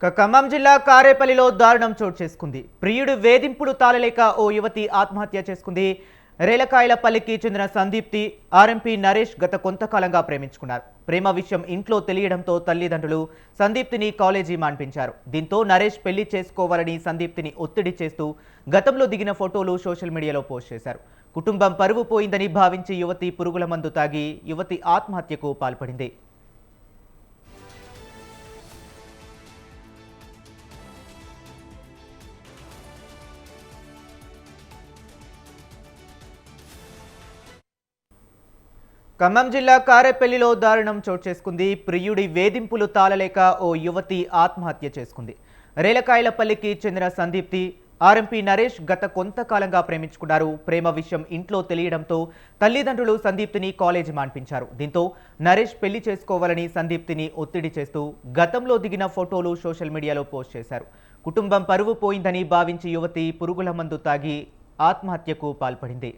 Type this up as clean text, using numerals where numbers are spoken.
ఖమ్మం జిల్లా కారేపల్లిలో దారుణం చోటు చేసుకుంది. ప్రియుడు వేధింపులు తాళలేక ఓ యువతి ఆత్మహత్య చేసుకుంది. రేలకాయలపల్లికి చెందిన సందీప్తి ఆర్ఎంపీ నరేష్ గత కొంతకాలంగా ప్రేమించుకున్నారు. ప్రేమ విషయం ఇంట్లో తెలియడంతో తల్లిదండ్రులు సందీప్తిని కాలేజీ మాన్పించారు. దీంతో నరేష్ పెళ్లి చేసుకోవాలని సందీప్తిని ఒత్తిడి చేస్తూ గతంలో దిగిన ఫోటోలు సోషల్ మీడియాలో పోస్ట్ చేశారు. కుటుంబం పరువు పోయిందని భావించి యువతి పురుగుల మందు తాగి యువతి ఆత్మహత్యకు పాల్పడింది. ఖమ్మం జిల్లా కారేపల్లిలో దారుణం చోటు చేసుకుంది. ప్రియుడి వేధింపులు తాళలేక ఓ యువతి ఆత్మహత్య చేసుకుంది. రేలకాయలపల్లికి చెందిన సందీప్తి ఆర్ఎంపీ నరేష్ గత కొంతకాలంగా ప్రేమించుకున్నారు. ప్రేమ విషయం ఇంట్లో తెలియడంతో తల్లిదండ్రులు సందీప్తిని కాలేజీ మాన్పించారు. దీంతో నరేష్ పెళ్లి చేసుకోవాలని సందీప్తిని ఒత్తిడి చేస్తూ గతంలో దిగిన ఫోటోలు సోషల్ మీడియాలో పోస్ట్ చేశారు. కుటుంబం పరువు పోయిందని భావించి యువతి పురుగుల మందు తాగి ఆత్మహత్యకు పాల్పడింది.